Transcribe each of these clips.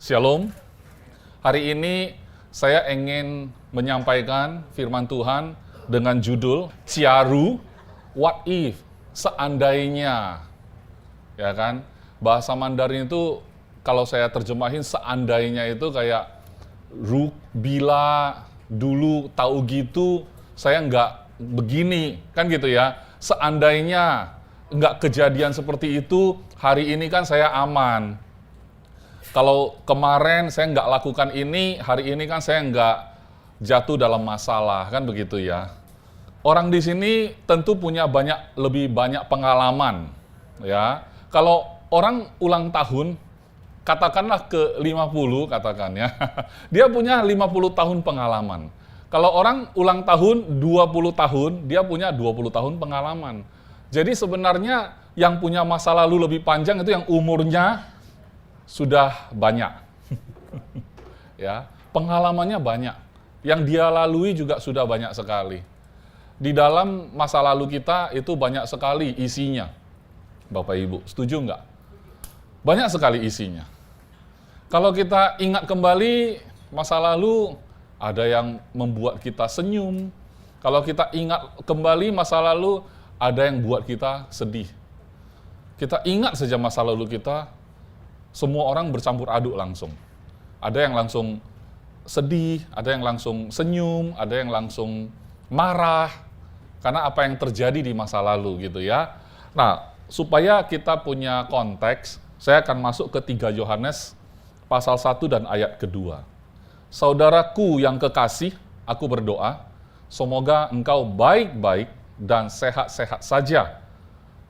Shalom. Hari ini saya ingin menyampaikan firman Tuhan dengan judul Ciaru, What If, seandainya. Ya kan? Bahasa Mandarin itu kalau saya terjemahin seandainya itu kayak bila dulu tahu gitu saya nggak begini, kan gitu ya. Seandainya nggak kejadian seperti itu, hari ini kan saya aman. Kalau kemarin saya nggak lakukan ini, hari ini kan saya nggak jatuh dalam masalah, kan begitu ya. Orang di sini tentu punya lebih banyak pengalaman, ya. Kalau orang ulang tahun, katakanlah ke 50, katakan ya, dia punya 50 tahun pengalaman. Kalau orang ulang tahun 20 tahun, dia punya 20 tahun pengalaman. Jadi sebenarnya yang punya masa lalu lebih panjang itu yang umurnya sudah banyak. Ya, pengalamannya banyak. Yang dia lalui juga sudah banyak sekali. Di dalam masa lalu kita itu banyak sekali isinya. Bapak Ibu, setuju nggak? Banyak sekali isinya. Kalau kita ingat kembali masa lalu, ada yang membuat kita senyum. Kalau kita ingat kembali masa lalu, ada yang buat kita sedih. Kita ingat saja masa lalu kita, semua orang bercampur aduk langsung. Ada yang langsung sedih, ada yang langsung senyum, ada yang langsung marah, karena apa yang terjadi di masa lalu gitu ya. Nah, supaya kita punya konteks, saya akan masuk ke 3 Yohanes pasal 1 dan ayat kedua. Saudaraku yang kekasih, aku berdoa, semoga engkau baik-baik dan sehat-sehat saja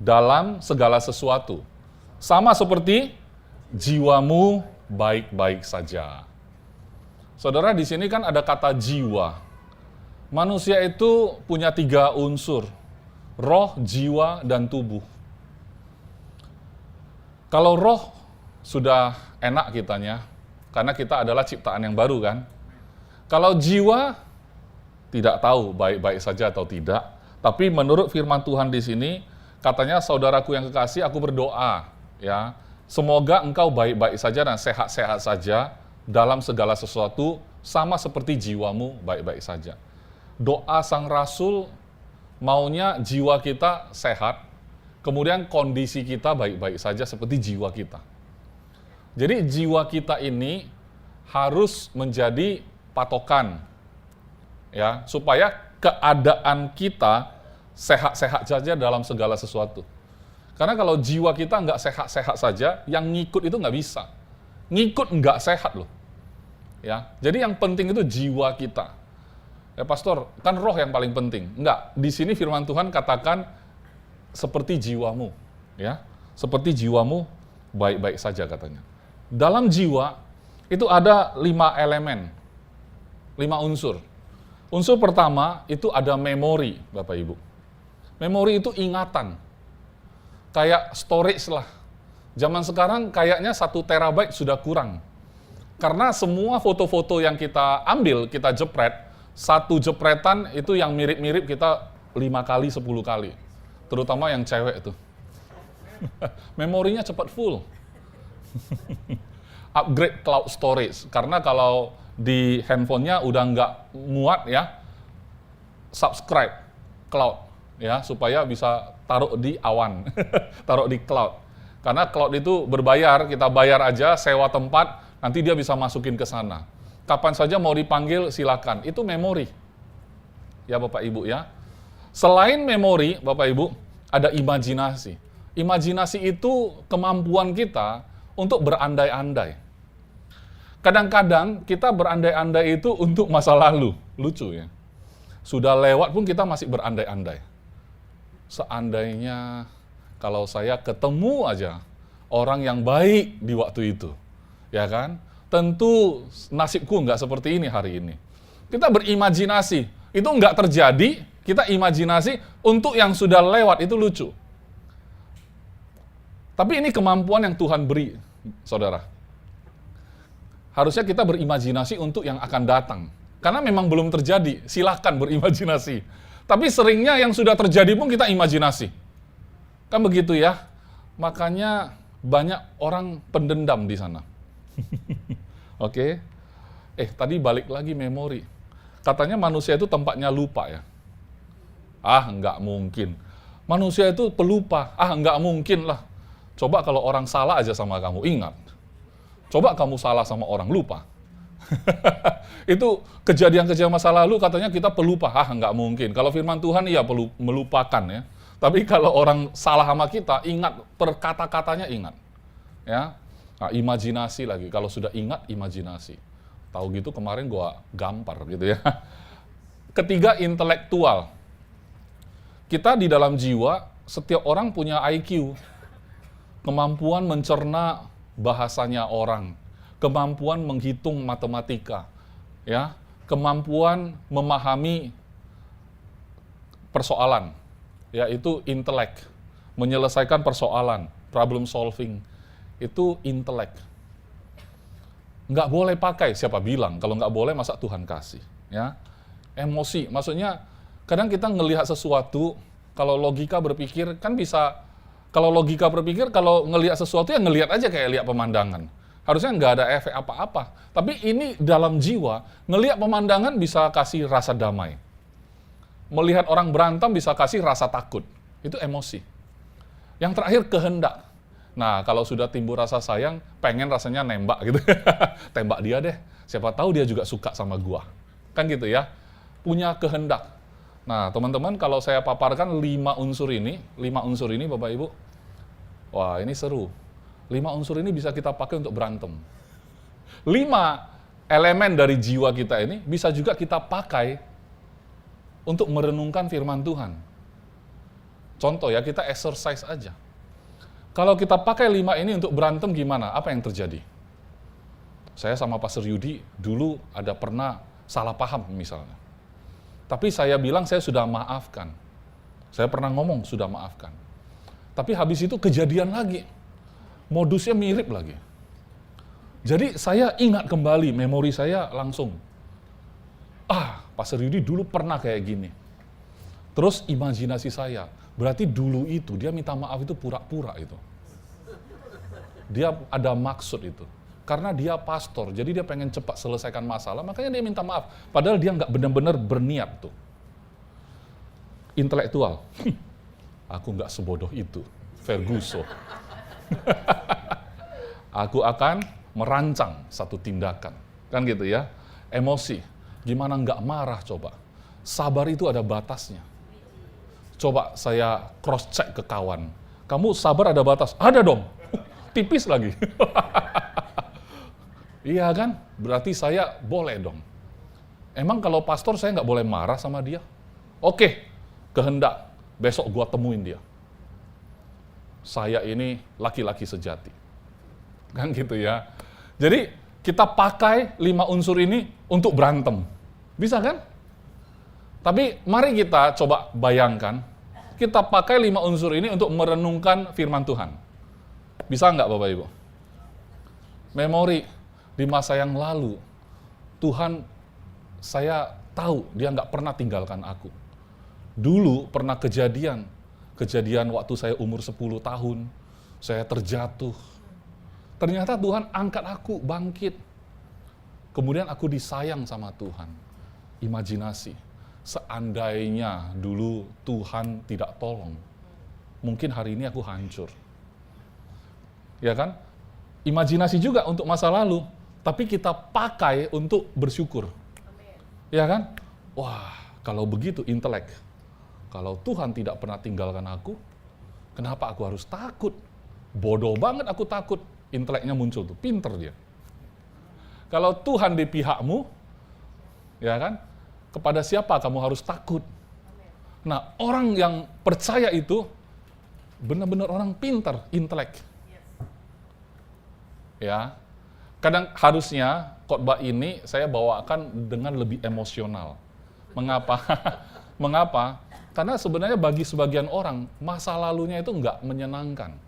dalam segala sesuatu. Sama seperti jiwamu baik-baik saja. Saudara, di sini kan ada kata jiwa. Manusia itu punya 3 unsur, roh, jiwa, dan tubuh. Kalau roh sudah enak kitanya, karena kita adalah ciptaan yang baru kan. Kalau jiwa, tidak tahu baik-baik saja atau tidak. Tapi menurut firman Tuhan di sini, katanya saudaraku yang kekasih, aku berdoa, ya. Semoga engkau baik-baik saja dan sehat-sehat saja dalam segala sesuatu, sama seperti jiwamu baik-baik saja. Doa sang rasul maunya jiwa kita sehat, kemudian kondisi kita baik-baik saja seperti jiwa kita. Jadi jiwa kita ini harus menjadi patokan, ya, supaya keadaan kita sehat-sehat saja dalam segala sesuatu. Karena kalau jiwa kita nggak sehat-sehat saja, yang ngikut itu nggak bisa. Ngikut nggak sehat loh. Ya, jadi yang penting itu jiwa kita. Ya pastor, kan roh yang paling penting. Enggak, di sini firman Tuhan katakan seperti jiwamu. Ya, seperti jiwamu baik-baik saja katanya. Dalam jiwa itu ada 5 elemen, 5 unsur. Unsur pertama itu ada memori, Bapak Ibu. Memori itu ingatan. Kayak storage lah. Zaman sekarang kayaknya 1 terabyte sudah kurang. Karena semua foto-foto yang kita ambil, kita jepret, 1 jepretan itu yang mirip-mirip kita 5 kali, 10 kali. Terutama yang cewek itu. Memorinya cepat full. Upgrade cloud storage. Karena kalau di handphonenya udah nggak muat ya, subscribe cloud. Ya, supaya bisa taruh di awan, taruh di cloud. Karena cloud itu berbayar, kita bayar aja, sewa tempat, nanti dia bisa masukin ke sana. Kapan saja mau dipanggil, silakan. Itu memori. Ya Bapak Ibu ya. Selain memori, Bapak Ibu, ada imajinasi. Imajinasi itu kemampuan kita untuk berandai-andai. Kadang-kadang kita berandai-andai itu untuk masa lalu. Lucu ya. Sudah lewat pun kita masih berandai-andai. Seandainya kalau saya ketemu aja orang yang baik di waktu itu, ya kan? Tentu nasibku nggak seperti ini hari ini. Kita berimajinasi, itu nggak terjadi, kita imajinasi untuk yang sudah lewat, itu lucu. Tapi ini kemampuan yang Tuhan beri, saudara. Harusnya kita berimajinasi untuk yang akan datang. Karena memang belum terjadi, silahkan berimajinasi. Tapi seringnya yang sudah terjadi pun kita imajinasi. Kan begitu ya? Makanya banyak orang pendendam di sana. Oke. Tadi balik lagi memori. Katanya manusia itu tempatnya lupa ya. Nggak mungkin. Manusia itu pelupa. Nggak mungkin lah. Coba kalau orang salah aja sama kamu, ingat. Coba kamu salah sama orang, lupa. Itu kejadian-kejadian masa lalu katanya kita pelupa. Nggak mungkin. Kalau firman Tuhan iya melupakan ya. Tapi kalau orang salah sama kita, ingat per kata-katanya ingat. Ya. Nah, imajinasi lagi. Kalau sudah ingat, imajinasi. Tahu gitu kemarin gua gampar gitu ya. Ketiga, intelektual. Kita di dalam jiwa, setiap orang punya IQ. Kemampuan mencerna bahasanya orang. Kemampuan menghitung matematika. Ya, kemampuan memahami persoalan. Yaitu intelek. Menyelesaikan persoalan, problem solving. Itu intelek. Nggak boleh pakai, siapa bilang? Kalau nggak boleh, masa Tuhan kasih? Ya, emosi, maksudnya kadang kita ngelihat sesuatu, kalau logika berpikir, kan bisa, kalau logika berpikir, kalau ngelihat sesuatu, ya ngelihat aja kayak lihat pemandangan. Harusnya nggak ada efek apa-apa. Tapi ini dalam jiwa, ngelihat pemandangan bisa kasih rasa damai. Melihat orang berantem bisa kasih rasa takut. Itu emosi. Yang terakhir, kehendak. Nah, kalau sudah timbul rasa sayang, pengen rasanya nembak gitu. Tembak dia deh. Siapa tahu dia juga suka sama gua. Kan gitu ya. Punya kehendak. Nah, teman-teman, kalau saya paparkan 5 unsur ini Bapak Ibu. Wah, ini seru. 5 unsur ini bisa kita pakai untuk berantem. 5 elemen dari jiwa kita ini bisa juga kita pakai untuk merenungkan firman Tuhan. Contoh ya, kita exercise aja. Kalau kita pakai 5 ini untuk berantem gimana? Apa yang terjadi? Saya sama Pastor Yudi dulu ada pernah salah paham misalnya. Tapi saya bilang saya sudah maafkan. Saya pernah ngomong sudah maafkan. Tapi habis itu kejadian lagi. Modusnya mirip lagi. Jadi saya ingat kembali, memori saya langsung. Pastor Yudi dulu pernah kayak gini. Terus imajinasi saya, berarti dulu itu dia minta maaf itu pura-pura itu. Dia ada maksud itu. Karena dia pastor, jadi dia pengen cepat selesaikan masalah, makanya dia minta maaf. Padahal dia nggak benar-benar berniat tuh. Intelektual. Aku nggak sebodoh itu. Ferguson. Aku akan merancang satu tindakan. Kan gitu ya. Emosi. Gimana nggak marah coba. Sabar itu ada batasnya. Coba saya cross-check ke kawan. Kamu sabar ada batas? Ada dong. Tipis lagi. Iya kan? Berarti saya boleh dong. Emang kalau pastor saya nggak boleh marah sama dia? Oke, kehendak. Besok gua temuin dia. Saya ini laki-laki sejati. Kan gitu ya. Jadi kita pakai 5 unsur ini untuk berantem. Bisa kan? Tapi mari kita coba bayangkan, kita pakai 5 unsur ini untuk merenungkan firman Tuhan. Bisa nggak Bapak Ibu? Memori di masa yang lalu, Tuhan, saya tahu dia nggak pernah tinggalkan aku. Dulu pernah kejadian waktu saya umur 10 tahun, saya terjatuh. Ternyata Tuhan angkat aku, bangkit. Kemudian aku disayang sama Tuhan. Imajinasi, seandainya dulu Tuhan tidak tolong, mungkin hari ini aku hancur. Ya kan? Imajinasi juga untuk masa lalu, tapi kita pakai untuk bersyukur. Ya kan? Wah, kalau begitu intelek. Kalau Tuhan tidak pernah tinggalkan aku, kenapa aku harus takut? Bodoh banget aku takut. Inteleknya muncul tuh, pinter dia. Kalau Tuhan di pihakmu, ya kan? Kepada siapa kamu harus takut? Nah, orang yang percaya itu benar-benar orang pintar, intelek. Ya. Kadang harusnya khotbah ini saya bawakan dengan lebih emosional. Mengapa? Mengapa? Karena sebenarnya bagi sebagian orang masa lalunya itu nggak menyenangkan.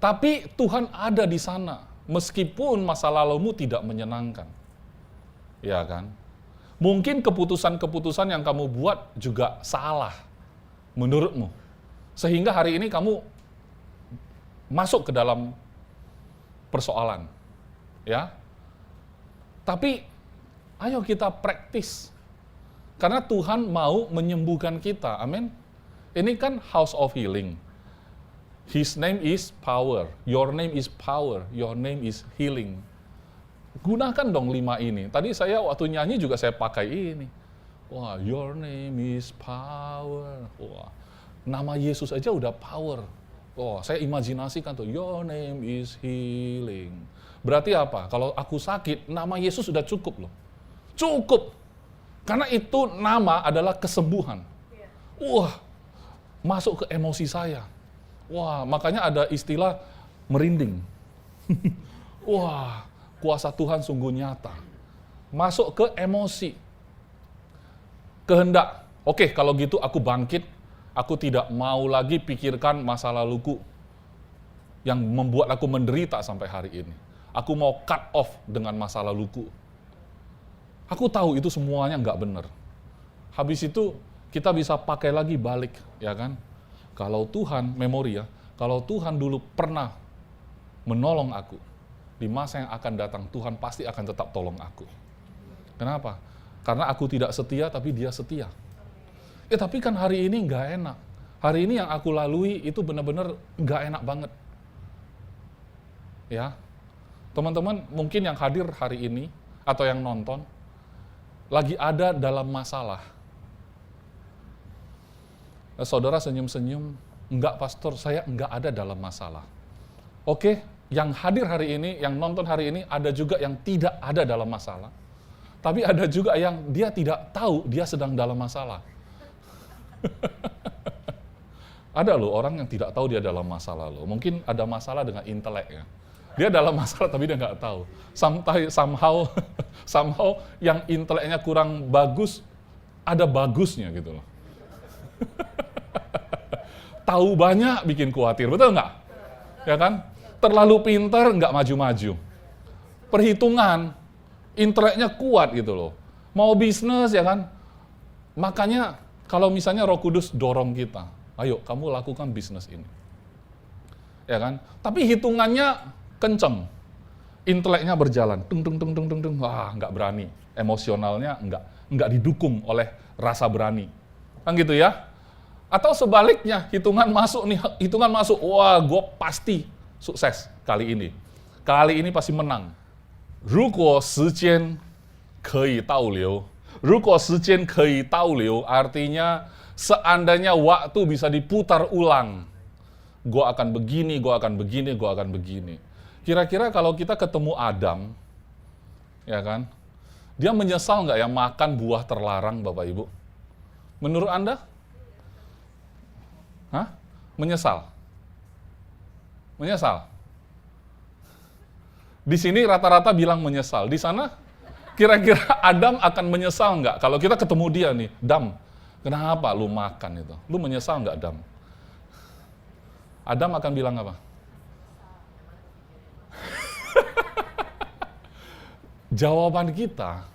Tapi Tuhan ada di sana meskipun masa lalumu tidak menyenangkan. Ya kan? Mungkin keputusan-keputusan yang kamu buat juga salah menurutmu. Sehingga hari ini kamu masuk ke dalam persoalan. Ya. Tapi ayo kita praktis. Karena Tuhan mau menyembuhkan kita. Amin. Ini kan house of healing. His name is power. Your name is power. Your name is healing. Gunakan dong 5 ini. Tadi saya waktu nyanyi juga saya pakai ini. Wah, your name is power. Wah, nama Yesus aja udah power. Wah, saya imajinasikan tuh, your name is healing. Berarti apa? Kalau aku sakit, nama Yesus sudah cukup loh. Cukup. Karena itu nama adalah kesembuhan. Wah, masuk ke emosi saya. Wah, makanya ada istilah merinding. Wah, kuasa Tuhan sungguh nyata. Masuk ke emosi. Kehendak. Oke, kalau gitu aku bangkit. Aku tidak mau lagi pikirkan masa laluku yang membuat aku menderita sampai hari ini. Aku mau cut off dengan masa laluku. Aku tahu itu semuanya nggak benar. Habis itu kita bisa pakai lagi balik, ya kan? Kalau Tuhan, memori ya, kalau Tuhan dulu pernah menolong aku, di masa yang akan datang Tuhan pasti akan tetap tolong aku. Kenapa? Karena aku tidak setia, tapi Dia setia. Ya tapi kan hari ini nggak enak. Hari ini yang aku lalui itu benar-benar nggak enak banget. Ya, teman-teman mungkin yang hadir hari ini atau yang nonton lagi ada dalam masalah. Saudara senyum-senyum, enggak pastor, saya enggak ada dalam masalah. Oke, yang hadir hari ini, yang nonton hari ini ada juga yang tidak ada dalam masalah. Tapi ada juga yang dia tidak tahu dia sedang dalam masalah. Ada loh orang yang tidak tahu dia dalam masalah loh. Mungkin ada masalah dengan inteleknya. Dia dalam masalah tapi dia nggak tahu. Somehow yang inteleknya kurang bagus, ada bagusnya gitu loh. Tahu banyak bikin khawatir, betul nggak? Ya kan? Terlalu pintar nggak maju-maju. Perhitungan, inteleknya kuat gitu loh. Mau bisnis ya kan? Makanya kalau misalnya Roh Kudus dorong kita, ayo kamu lakukan bisnis ini. Ya kan? Tapi hitungannya kenceng, inteleknya berjalan, wah nggak berani, emosionalnya nggak didukung oleh rasa berani, kan gitu ya? Atau sebaliknya, hitungan masuk, wah gue pasti sukses kali ini pasti menang. 如果时间可以倒流, 如果时间可以倒流 artinya seandainya waktu bisa diputar ulang, gue akan begini, gue akan begini, gue akan begini. Kira-kira kalau kita ketemu Adam, ya kan, dia menyesal nggak ya makan buah terlarang, Bapak Ibu? Menurut Anda? Hah? Menyesal? Menyesal? Di sini rata-rata bilang menyesal. Di sana, kira-kira Adam akan menyesal nggak? Kalau kita ketemu dia nih, Dam, kenapa lu makan itu? Lu menyesal nggak, Dam? Adam akan bilang apa? Jawaban kita,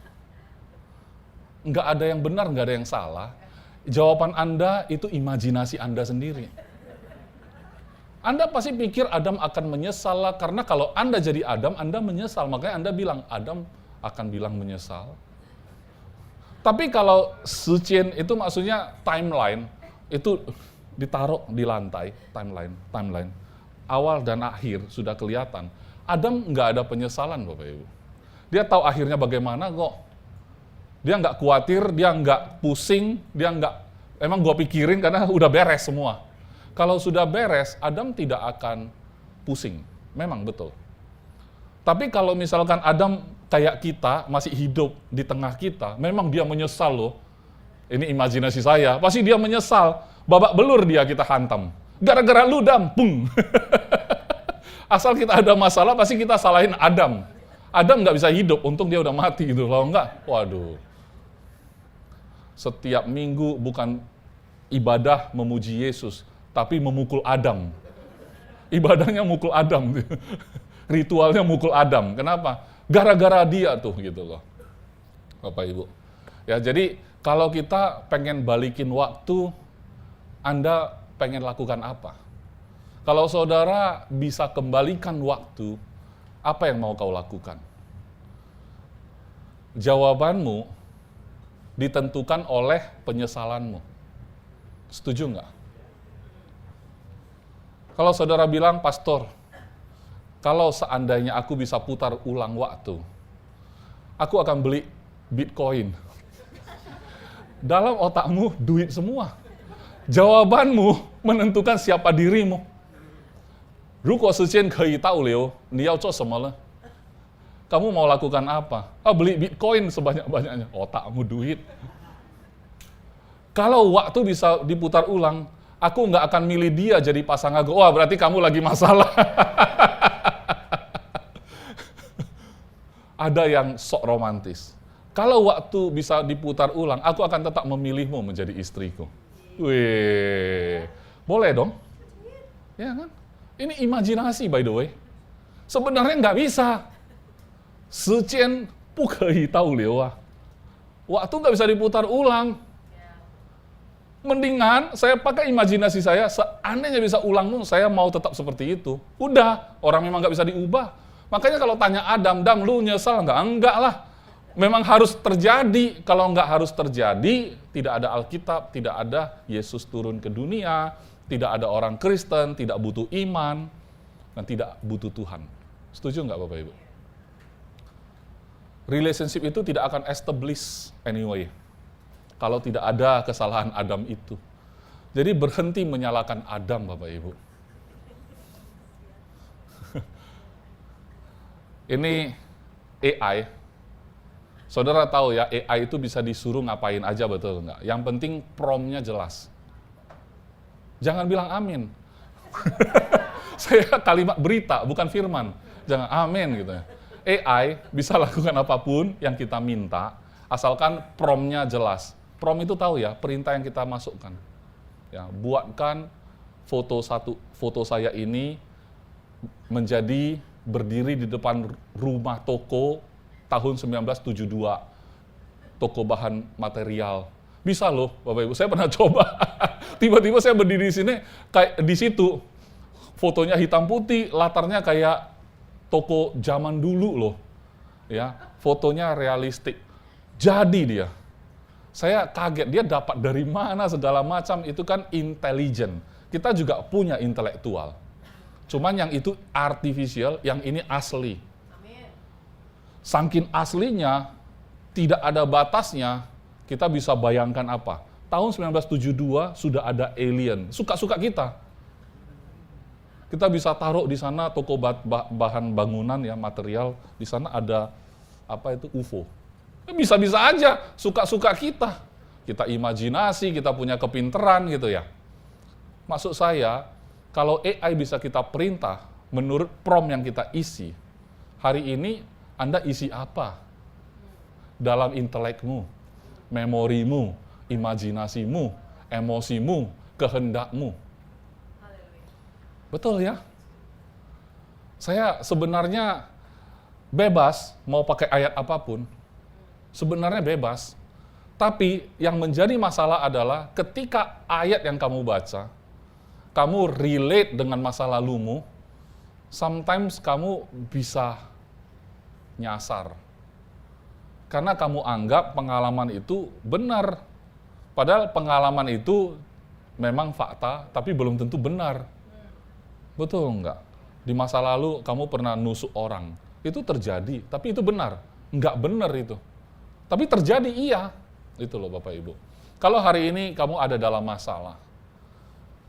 nggak ada yang benar, nggak ada yang salah. Jawaban Anda itu imajinasi Anda sendiri. Anda pasti pikir Adam akan menyesal lah, karena kalau Anda jadi Adam, Anda menyesal. Makanya Anda bilang, Adam akan bilang menyesal. Tapi kalau Sucian itu maksudnya timeline, itu ditaruh di lantai, timeline. Awal dan akhir sudah kelihatan. Adam nggak ada penyesalan, Bapak Ibu. Dia tahu akhirnya bagaimana kok. Dia nggak khawatir, dia nggak pusing, dia nggak, emang gua pikirin karena udah beres semua. Kalau sudah beres, Adam tidak akan pusing. Memang betul. Tapi kalau misalkan Adam kayak kita, masih hidup di tengah kita, memang dia menyesal loh. Ini imajinasi saya, pasti dia menyesal. Babak belur dia kita hantam. Gara-gara lu, Dam, pung. Asal kita ada masalah, pasti kita salahin Adam. Adam nggak bisa hidup, untung dia udah mati gitu. Kalau enggak, waduh. Setiap minggu bukan ibadah memuji Yesus, tapi memukul Adam. Ibadahnya mukul Adam. Ritualnya mukul Adam. Kenapa? Gara-gara dia tuh gitu loh. Bapak Ibu. Ya, jadi kalau kita pengen balikin waktu, Anda pengen lakukan apa? Kalau saudara bisa kembalikan waktu, Apa yang mau kau lakukan? Jawabanmu ditentukan oleh penyesalanmu. Setuju nggak? Kalau saudara bilang, pastor, kalau seandainya aku bisa putar ulang waktu, aku akan beli Bitcoin. Dalam otakmu, duit semua. Jawabanmu menentukan siapa dirimu. 如果时间可以倒流，你要做什么呢？ Kamu mau lakukan apa? Beli Bitcoin sebanyak-banyaknya. Otakmu duit. Kalau waktu bisa diputar ulang, aku nggak akan milih dia jadi pasanganku. Wah, berarti kamu lagi masalah. Ada yang sok romantis. Kalau waktu bisa diputar ulang, aku akan tetap memilihmu menjadi istriku. Wih, boleh dong? Ya kan? Ini imajinasi by the way. Sebenarnya nggak bisa. 时间不可以倒流啊. Waktu nggak bisa diputar ulang. Mendingan saya pakai imajinasi saya, seandainya bisa ulang pun saya mau tetap seperti itu. Udah, orang memang nggak bisa diubah. Makanya kalau tanya Adam, Dam, lu nyesal nggak? Enggak lah. Memang harus terjadi. Kalau nggak harus terjadi, tidak ada Alkitab, tidak ada Yesus turun ke dunia, tidak ada orang Kristen, tidak butuh iman, dan tidak butuh Tuhan. Setuju nggak Bapak Ibu? Relationship itu tidak akan establish anyway, kalau tidak ada kesalahan Adam itu. Jadi berhenti menyalahkan Adam, Bapak Ibu. Ini AI. Saudara tahu ya, AI itu bisa disuruh ngapain aja, betul nggak? Yang penting prompt-nya jelas. Jangan bilang amin. Saya kalimat berita, bukan firman. Jangan amin gitu ya. AI bisa lakukan apapun yang kita minta, asalkan prompt-nya jelas. Prompt itu tahu ya, perintah yang kita masukkan. Ya, buatkan foto saya ini menjadi berdiri di depan rumah toko tahun 1972. Toko bahan material. Bisa loh, Bapak Ibu. Saya pernah coba. Tiba-tiba saya berdiri di sini, kayak di situ. Fotonya hitam putih, latarnya kayak toko zaman dulu loh. Ya, fotonya realistik. Jadi dia. Saya kaget, dia dapat dari mana segala macam, itu kan intelijen. Kita juga punya intelektual. Cuman yang itu artificial, yang ini asli. Saking aslinya, tidak ada batasnya, kita bisa bayangkan apa? Tahun 1972 sudah ada alien, suka-suka kita. Kita bisa taruh di sana toko bahan bangunan ya, material, di sana ada apa itu UFO. Bisa-bisa aja, suka-suka kita. Kita imajinasi, kita punya kepinteran gitu ya. Maksud saya, kalau AI bisa kita perintah menurut prompt yang kita isi, hari ini Anda isi apa? Dalam intelekmu, memorimu, imajinasimu, emosimu, kehendakmu. Betul ya? Saya sebenarnya bebas mau pakai ayat apapun. Sebenarnya bebas. Tapi yang menjadi masalah adalah ketika ayat yang kamu baca, kamu relate dengan masa lalumu, sometimes kamu bisa nyasar. Karena kamu anggap pengalaman itu benar. Padahal pengalaman itu memang fakta, tapi belum tentu benar. Betul enggak? Di masa lalu kamu pernah nusuk orang. Itu terjadi, tapi itu benar. Enggak benar itu. Tapi terjadi iya. Itu loh Bapak Ibu. Kalau hari ini kamu ada dalam masalah,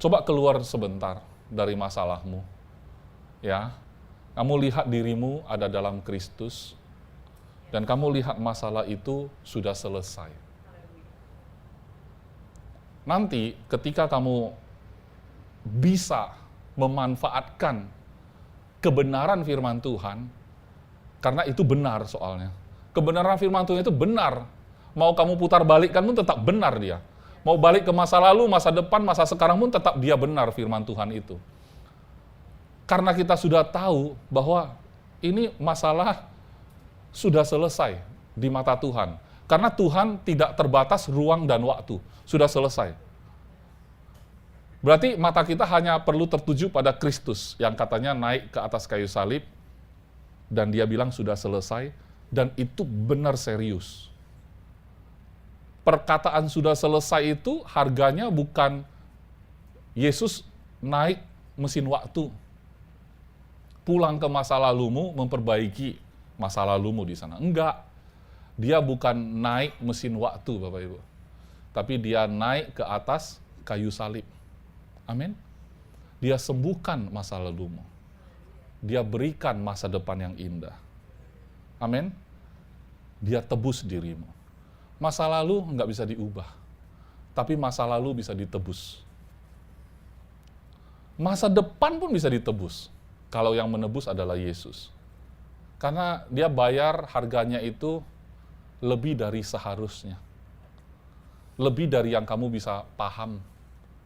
coba keluar sebentar dari masalahmu. Ya, kamu lihat dirimu ada dalam Kristus, dan kamu lihat masalah itu sudah selesai. Nanti ketika kamu bisa memanfaatkan kebenaran firman Tuhan, karena itu benar soalnya. Kebenaran firman Tuhan itu benar. Mau kamu putar balikkan pun tetap benar dia. Mau balik ke masa lalu, masa depan, masa sekarang pun tetap dia benar firman Tuhan itu. Karena kita sudah tahu bahwa ini masalah sudah selesai di mata Tuhan. Karena Tuhan tidak terbatas ruang dan waktu. Sudah selesai. Berarti mata kita hanya perlu tertuju pada Kristus yang katanya naik ke atas kayu salib Dan dia bilang sudah selesai, dan itu benar serius. Perkataan sudah selesai itu harganya bukan Yesus naik mesin waktu, pulang ke masa lalumu, memperbaiki masa lalumu di sana. Enggak. Dia bukan naik mesin waktu, Bapak Ibu. Tapi dia naik ke atas kayu salib. Amin. Dia sembuhkan masa lalumu. Dia berikan masa depan yang indah. Amin. Dia tebus dirimu. Masa lalu nggak bisa diubah. Tapi masa lalu bisa ditebus. Masa depan pun bisa ditebus. Kalau yang menebus adalah Yesus. Karena dia bayar harganya itu lebih dari seharusnya. Lebih dari yang kamu bisa paham.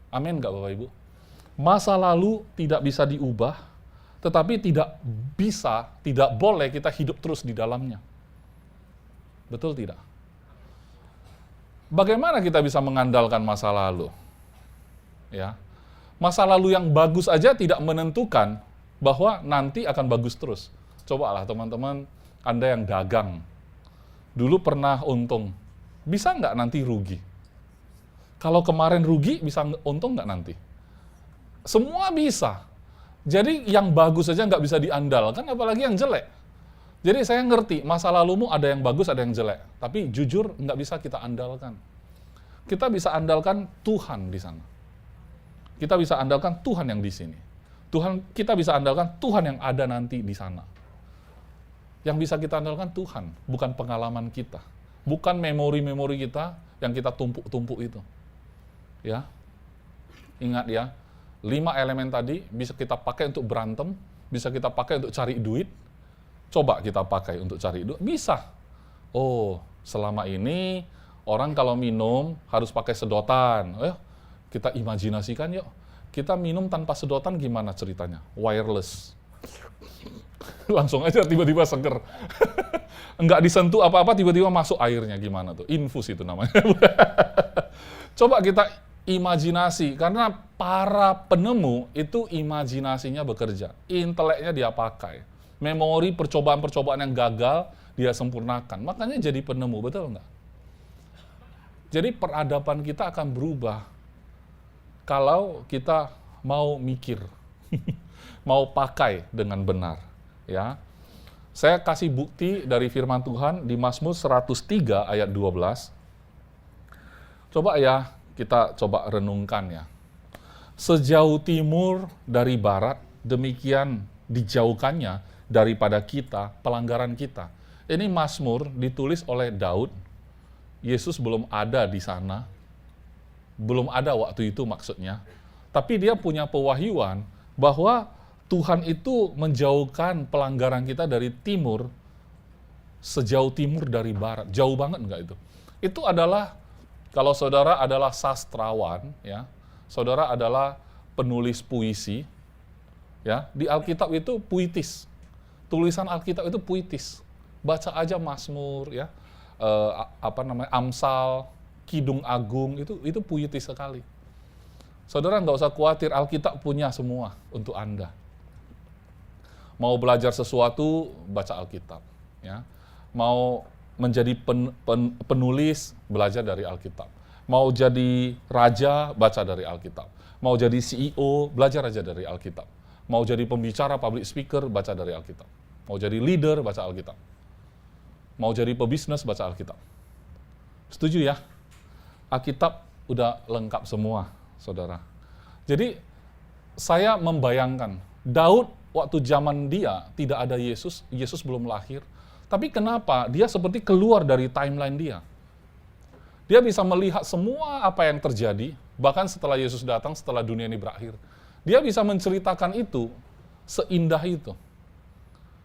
Amin nggak Bapak Ibu? Masa lalu tidak bisa diubah, tetapi tidak boleh kita hidup terus di dalamnya. Betul tidak? Bagaimana kita bisa mengandalkan masa lalu? Ya. Masa lalu yang bagus aja tidak menentukan bahwa nanti akan bagus terus. Cobalah teman-teman, Anda yang dagang, dulu pernah untung, bisa nggak nanti rugi? Kalau kemarin rugi, bisa untung nggak nanti? Semua bisa. Jadi yang bagus saja nggak bisa diandalkan, apalagi yang jelek. Jadi saya ngerti, masa lalumu ada yang bagus, ada yang jelek. Tapi jujur nggak bisa kita andalkan. Kita bisa andalkan Tuhan di sana. Kita bisa andalkan Tuhan yang di sini. Kita bisa andalkan Tuhan yang ada nanti di sana. Yang bisa kita andalkan Tuhan, bukan pengalaman kita. Bukan memori-memori kita yang kita tumpuk-tumpuk itu. Ya. Ingat ya, 5 elemen tadi bisa kita pakai untuk berantem, bisa kita pakai untuk cari duit. Coba kita pakai untuk cari duit, bisa. Oh, selama ini orang kalau minum harus pakai sedotan. Kita imajinasikan yuk. Kita minum tanpa sedotan gimana ceritanya? Wireless. Langsung aja tiba-tiba seger. Enggak disentuh apa-apa, tiba-tiba masuk airnya. Gimana tuh? Infus itu namanya. Coba kita imajinasi, karena para penemu itu imajinasinya bekerja. Inteleknya dia pakai. Memori percobaan-percobaan yang gagal, dia sempurnakan. Makanya jadi penemu, betul nggak? Jadi peradaban kita akan berubah kalau kita mau mikir, mau pakai dengan benar. Ya, saya kasih bukti dari firman Tuhan di Mazmur 103 ayat 12. Coba ya, kita coba renungkan ya. Sejauh timur dari barat, demikian dijauhkannya daripada kita, pelanggaran kita. Ini Mazmur ditulis oleh Daud. Yesus belum ada di sana. Belum ada waktu itu maksudnya. Tapi dia punya pewahyuan bahwa Tuhan itu menjauhkan pelanggaran kita dari timur, sejauh timur dari barat. Jauh banget enggak itu? Itu adalah, kalau saudara adalah sastrawan, ya, saudara adalah penulis puisi, ya, di Alkitab itu puitis. Tulisan Alkitab itu puitis. Baca aja Mazmur, ya, Amsal, Kidung Agung, itu puitis sekali. Saudara nggak usah khawatir, Alkitab punya semua untuk Anda. Mau belajar sesuatu, baca Alkitab. Ya. Mau menjadi penulis, belajar dari Alkitab. Mau jadi raja, baca dari Alkitab. Mau jadi CEO, belajar aja dari Alkitab. Mau jadi pembicara, public speaker, baca dari Alkitab. Mau jadi leader, baca Alkitab. Mau jadi pebisnis, baca Alkitab. Setuju ya? Alkitab udah lengkap semua, saudara. Jadi, saya membayangkan, Daud waktu zaman dia tidak ada Yesus, Yesus belum lahir. Tapi kenapa dia seperti keluar dari timeline dia? Dia bisa melihat semua apa yang terjadi, bahkan setelah Yesus datang, setelah dunia ini berakhir. Dia bisa menceritakan itu, seindah itu.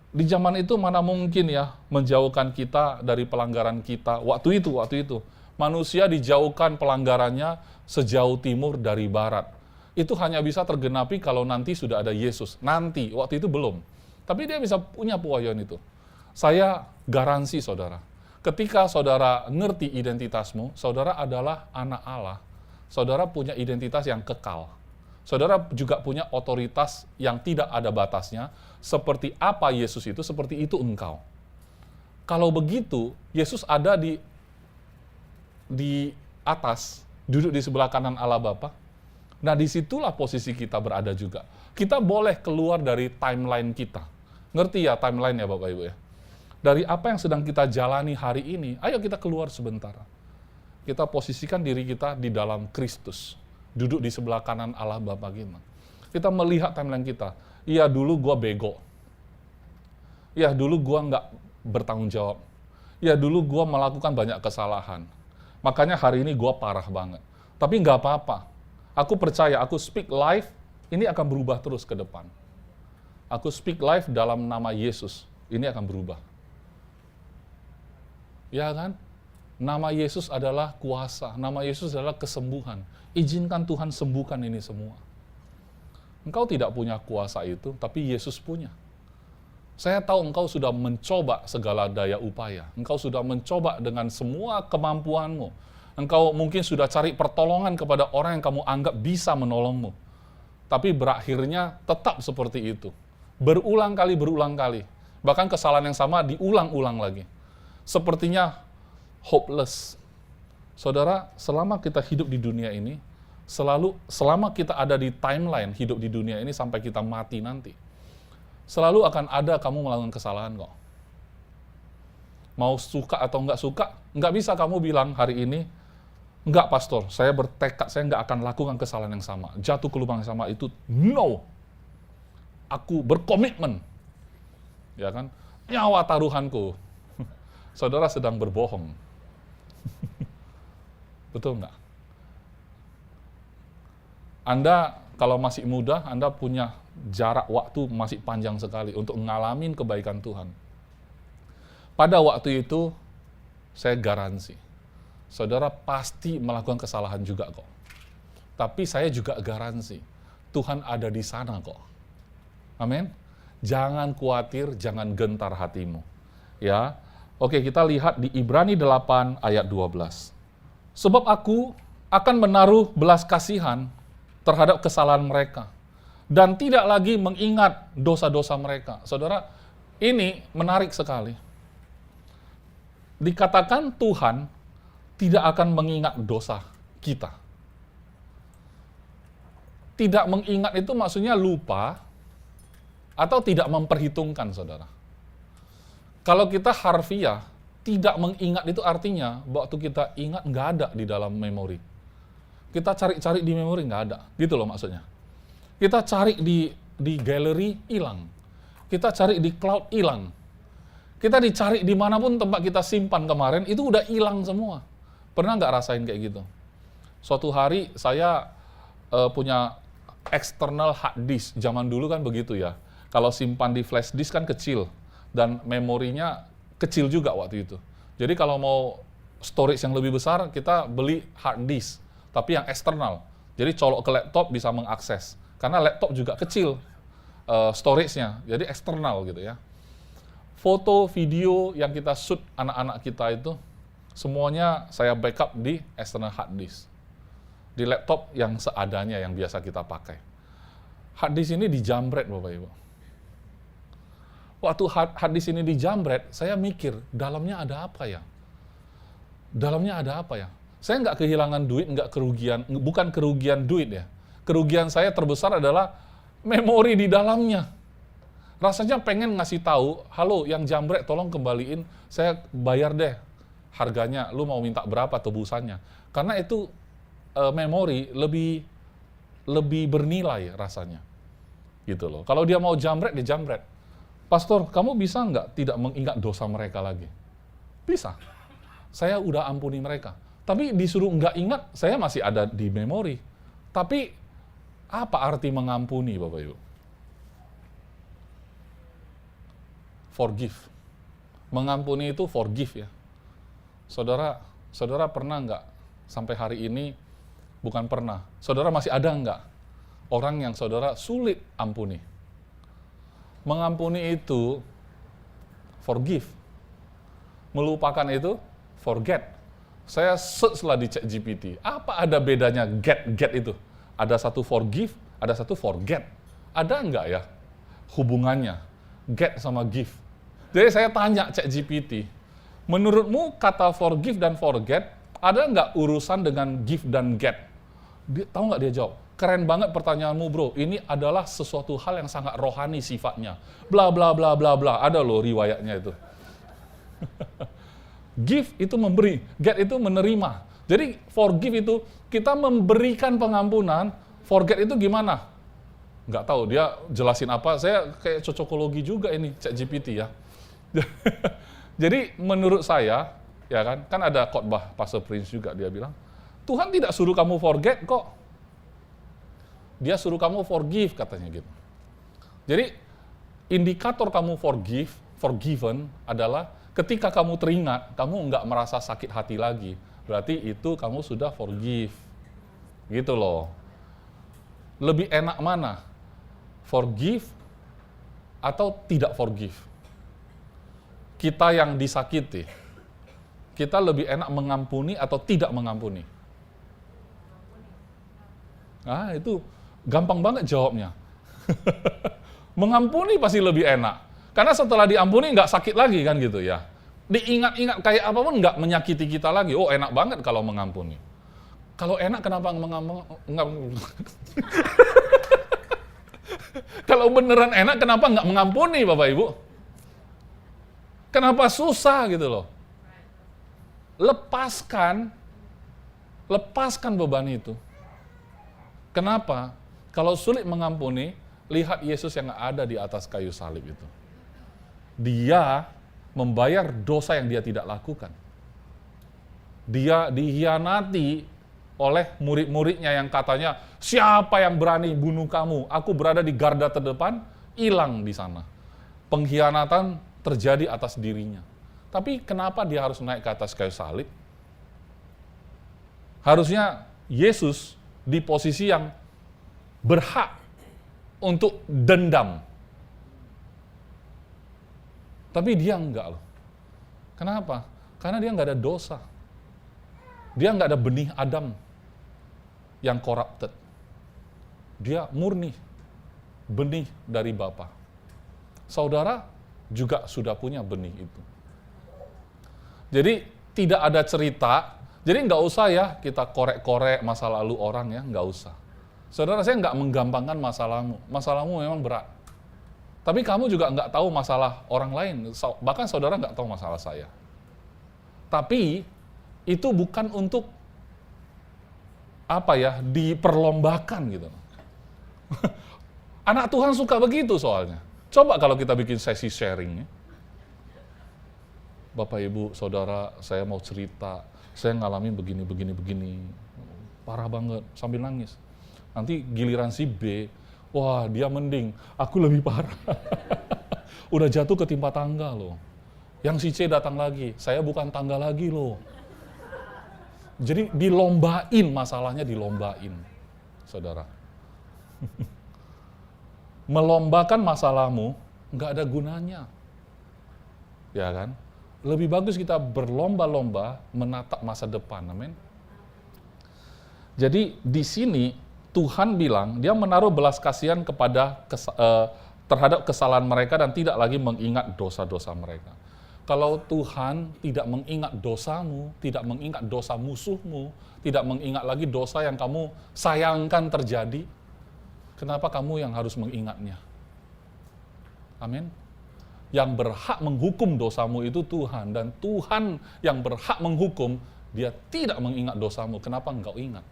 Di zaman itu mana mungkin ya menjauhkan kita dari pelanggaran kita. Waktu itu. Manusia dijauhkan pelanggarannya sejauh timur dari barat. Itu hanya bisa tergenapi kalau nanti sudah ada Yesus. Nanti, waktu itu belum. Tapi dia bisa punya pewahyuan itu. Saya garansi saudara, ketika saudara ngerti identitasmu, saudara adalah anak Allah. Saudara punya identitas yang kekal. Saudara juga punya otoritas yang tidak ada batasnya, seperti apa Yesus itu, seperti itu engkau. Kalau begitu, Yesus ada di atas, duduk di sebelah kanan Allah Bapa. Nah, disitulah posisi kita berada juga. Kita boleh keluar dari timeline kita. Ngerti ya timeline ya Bapak Ibu ya? Dari apa yang sedang kita jalani hari ini, ayo kita keluar sebentar. Kita posisikan diri kita di dalam Kristus. Duduk di sebelah kanan Allah Bapa kita. Kita melihat timeline kita. Iya, dulu gua bego. Iya, dulu gua nggak bertanggung jawab. Iya, dulu gua melakukan banyak kesalahan. Makanya hari ini gua parah banget. Tapi nggak apa-apa. Aku percaya, aku speak life, ini akan berubah terus ke depan. Aku speak life dalam nama Yesus, ini akan berubah. Ya kan? Nama Yesus adalah kuasa, nama Yesus adalah kesembuhan. Izinkan Tuhan sembuhkan ini semua. Engkau tidak punya kuasa itu, tapi Yesus punya. Saya tahu engkau sudah mencoba segala daya upaya. Engkau sudah mencoba dengan semua kemampuanmu. Engkau mungkin sudah cari pertolongan kepada orang yang kamu anggap bisa menolongmu. Tapi berakhirnya tetap seperti itu. Berulang kali. Bahkan kesalahan yang sama diulang-ulang lagi. Sepertinya hopeless. Saudara, selama kita hidup di dunia ini, selama kita ada di timeline hidup di dunia ini sampai kita mati nanti, selalu akan ada kamu melakukan kesalahan kok. Mau suka atau nggak suka, nggak bisa kamu bilang hari ini, enggak pastor, saya bertekad, saya nggak akan lakukan kesalahan yang sama. Jatuh ke lubang yang sama itu, no. Aku berkomitmen. Ya kan? Nyawa taruhanku. Saudara sedang berbohong. Betul nggak? Anda kalau masih muda, Anda punya jarak waktu masih panjang sekali untuk ngalamin kebaikan Tuhan. Pada waktu itu, saya garansi, saudara pasti melakukan kesalahan juga kok. Tapi saya juga garansi, Tuhan ada di sana kok. Amin. Jangan khawatir, jangan gentar hatimu. Ya. Oke, kita lihat di Ibrani 8 ayat 12. Sebab aku akan menaruh belas kasihan terhadap kesalahan mereka dan tidak lagi mengingat dosa-dosa mereka. Saudara, ini menarik sekali. Dikatakan Tuhan tidak akan mengingat dosa kita. Tidak mengingat itu maksudnya lupa atau tidak memperhitungkan, saudara. Kalau kita harfiah, tidak mengingat itu artinya waktu kita ingat nggak ada di dalam memori. Kita cari-cari di memori nggak ada, gitu loh maksudnya. Kita cari di galeri hilang, kita cari di cloud hilang, kita dicari dimanapun tempat kita simpan kemarin itu udah hilang semua. Pernah nggak rasain kayak gitu? Suatu hari saya punya external hard disk, zaman dulu kan begitu ya. Kalau simpan di flash disk kan kecil dan memorinya kecil juga waktu itu. Jadi kalau mau storage yang lebih besar, kita beli hard disk, tapi yang eksternal. Jadi colok ke laptop bisa mengakses. Karena laptop juga kecil storage-nya, jadi eksternal gitu ya. Foto, video yang kita shoot anak-anak kita itu, semuanya saya backup di external hard disk. Di laptop yang seadanya yang biasa kita pakai. Hard disk ini dijamret Bapak Ibu. Waktu hard disk ini dijamret, saya mikir, dalamnya ada apa ya? Dalamnya ada apa ya? Saya nggak kehilangan duit, nggak kerugian, bukan kerugian duit ya. Kerugian saya terbesar adalah memori di dalamnya. Rasanya pengen ngasih tahu, halo yang jambret tolong kembaliin, saya bayar deh harganya, lu mau minta berapa tebusannya. Karena itu memori lebih bernilai rasanya. Gitu loh. Kalau dia mau jambret, dia jambret. Pastor, kamu bisa nggak tidak mengingat dosa mereka lagi? Bisa. Saya udah ampuni mereka. Tapi disuruh nggak ingat, saya masih ada di memori. Tapi, apa arti mengampuni, Bapak Ibu? Forgive. Mengampuni itu forgive ya. Saudara pernah nggak sampai hari ini, bukan pernah, saudara masih ada nggak orang yang saudara sulit ampuni? Mengampuni itu forgive. Melupakan itu forget. Saya search lah di ChatGPT. Apa ada bedanya get itu? Ada satu forgive, Ada satu forget. Ada nggak ya hubungannya get sama give? Jadi saya tanya ChatGPT, menurutmu kata forgive dan forget ada nggak urusan dengan give dan get? Tahu nggak dia jawab? Keren banget pertanyaanmu bro, ini adalah sesuatu hal yang sangat rohani sifatnya. Bla bla bla bla bla, ada loh riwayatnya itu. Give itu memberi, get itu menerima. Jadi forgive itu kita memberikan pengampunan, forget itu gimana? Nggak tahu, dia jelasin apa, saya kayak cocokologi juga ini, ChatGPT ya. Jadi menurut saya, ya kan ada khotbah Pastor Prince juga, dia bilang, Tuhan tidak suruh kamu forget kok. Dia suruh kamu forgive, katanya gitu. Jadi, indikator kamu forgiven adalah ketika kamu teringat, kamu nggak merasa sakit hati lagi. Berarti itu kamu sudah forgive. Gitu loh. Lebih enak mana? Forgive atau tidak forgive? Kita yang disakiti, kita lebih enak mengampuni atau tidak mengampuni? Ah, itu gampang banget jawabnya. Mengampuni pasti lebih enak. Karena setelah diampuni nggak sakit lagi kan gitu ya. Diingat-ingat kayak apapun nggak menyakiti kita lagi. Oh enak banget kalau mengampuni. Kalau enak kenapa Kalau beneran enak kenapa nggak mengampuni Bapak Ibu? Kenapa susah gitu loh? Lepaskan beban itu. Kenapa? Kalau sulit mengampuni, lihat Yesus yang ada di atas kayu salib itu. Dia membayar dosa yang dia tidak lakukan. Dia dihianati oleh murid-muridnya yang katanya, siapa yang berani bunuh kamu? Aku berada di garda terdepan, hilang di sana. Pengkhianatan terjadi atas dirinya. Tapi kenapa dia harus naik ke atas kayu salib? Harusnya Yesus di posisi yang berhak untuk dendam. Tapi dia enggak loh. Kenapa? Karena dia enggak ada dosa. Dia enggak ada benih Adam yang corrupted. Dia murni benih dari Bapa. Saudara juga sudah punya benih itu. Jadi tidak ada cerita, jadi nggak usah ya kita korek-korek masa lalu orang ya, nggak usah. Saudara, saya nggak menggampangkan masalahmu memang berat. Tapi kamu juga nggak tahu masalah orang lain, bahkan saudara nggak tahu masalah saya. Tapi itu bukan untuk diperlombakan gitu. Anak Tuhan suka begitu soalnya. Coba kalau kita bikin sesi sharing ya. Bapak, Ibu, Saudara, saya mau cerita, saya ngalamin begini. Parah banget, sambil nangis. Nanti giliran si B, wah dia mending, aku lebih parah. Udah jatuh ketimpa tangga loh. Yang si C datang lagi, saya bukan tangga lagi loh. Jadi dilombain, masalahnya dilombain, saudara. Melombakan masalahmu, nggak ada gunanya. Ya kan? Lebih bagus kita berlomba-lomba menatap masa depan, amin. Jadi di sini Tuhan bilang, dia menaruh belas kasihan terhadap kesalahan mereka dan tidak lagi mengingat dosa-dosa mereka. Kalau Tuhan tidak mengingat dosamu, tidak mengingat dosa musuhmu, tidak mengingat lagi dosa yang kamu sayangkan terjadi, kenapa kamu yang harus mengingatnya? Amin. Yang berhak menghukum dosamu itu Tuhan, dan Tuhan yang berhak menghukum, dia tidak mengingat dosamu. Kenapa engkau ingat?